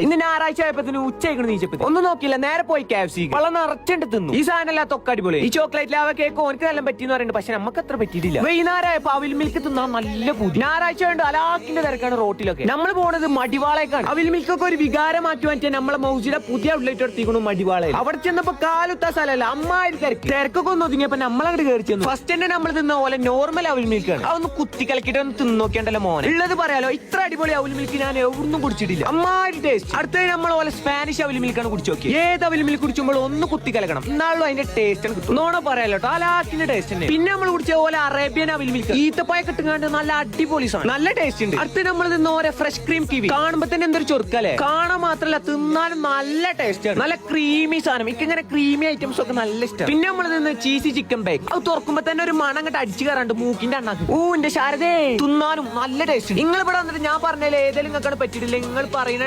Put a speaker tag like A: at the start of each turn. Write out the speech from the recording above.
A: ഇന്ന് ഞായറാഴ്ച ആയപ്പോ ഉച്ചയ്ക്ക് നീച്ചപ്പോ ഒന്നും നോക്കില്ല, നേരെ പോയി KFC വള്ളം നിറച്ചിട്ട് തിന്നു. ഈ സാധനം തൊക്കെ അടിപൊളി. ഈ ചോക്ലേറ്റ് ലാവ കേക്ക് ഓനക്ക് നല്ല പറ്റിയെന്ന് പറയുന്നുണ്ട്, പക്ഷെ നമുക്ക് അത്ര പറ്റിയിട്ടില്ല. വൈകുന്നേരം അവിൽ മിൽക്ക് തിന്നാൻ നല്ല പൂതി. ഞായറാഴ്ച വേണ്ട അലാക്കിന്റെ തിരക്കാണ് റോട്ടിലൊക്കെ. നമ്മൾ പോണത് മടിവാളേക്കാണ്. അവിൽ മിൽക്കൊക്കെ ഒരു വികാരമാക്കി മാറ്റിയ നമ്മളെ മൗജിയുടെ പുതിയ ഔട്ട്ലെറ്റ് എടുത്തിരിക്കുന്നു മടിവാളയിൽ. അവിടെ ചെന്നപ്പോ കാലുത്ത സ്ഥലമല്ല, അമ്മായി തിരക്കൊക്കെ ഒന്ന് ഒതുങ്ങിയപ്പോ നമ്മളങ്ങോട്ട് കയറി ചെന്നു. ഫസ്റ്റ് തന്നെ നമ്മൾ തിന്ന പോലെ നോർമൽ അവിൽ മിൽക്കാണ്. അതൊന്ന് കുത്തി കലക്കിട്ട് ഒന്ന് തിന്നു നോക്കിയാണ്ടല്ലോ മോനെ. ഉള്ളത് പറയാലോ, ഇത്ര അടിപൊളി അവിൽ മിൽക്ക് ഞാൻ എവിടുന്നും കുടിച്ചിട്ടില്ല. അമ്മായി ടേസ്റ്റ്. അടുത്ത നമ്മൾ പോലെ സ്പാനിഷ് അവിൽ മിൽക്കാണ് കുടിച്ചു നോക്കി. ഏത് അവിൽ മിൽക്ക് കുടിച്ചുമ്പോൾ ഒന്ന് കുത്തി കലക്കണം, എന്നാലും അതിന്റെ ടേസ്റ്റ് ആണ് കിട്ടും. നോണ പറയാലോ, അലാക്കിന്റെ ടേസ്റ്റ് തന്നെ. പിന്നെ നമ്മൾ കുടിച്ച പോലെ അറേബ്യൻ അവിൽ മിൽക്ക് ഈത്തപ്പായ കിട്ടുങ്ങാണ്ട് നല്ല അടിപൊളി സാധനം, നല്ല ടേസ്റ്റ് ഉണ്ട്. അടുത്ത് നമ്മൾ തിന്ന പോലെ ഫ്രഷ് ക്രീം കിവി. കാണുമ്പോ തന്നെ എന്തൊരു ചൊറുക്കല്ലേ, കാണാൻ മാത്രല്ല തിന്നാലും നല്ല ടേസ്റ്റ് ആണ്. നല്ല ക്രീമി സാധനം, ഇങ്ങനെ ക്രീമി ഐറ്റംസ് ഒക്കെ നല്ല ഇഷ്ടം. പിന്നെ നമ്മൾ നിന്ന് ചീസി ചിക്കൻ ബേക്ക്. അത് തുറക്കുമ്പോ തന്നെ ഒരു മണം അങ്ങോട്ട് അടിച്ചു കയറാണ്ട് മൂക്കിന്റെ അണ്ണാക്ക്. എന്റെ ശാരദേ, തിന്നാലും നല്ല ടേസ്റ്റ്. നിങ്ങൾ ഇവിടെ വന്നിട്ട് ഞാൻ പറഞ്ഞാലേ ഏതെങ്കിലും നിങ്ങൾക്ക് പറ്റിയിട്ടില്ല, നിങ്ങൾ പറയുന്ന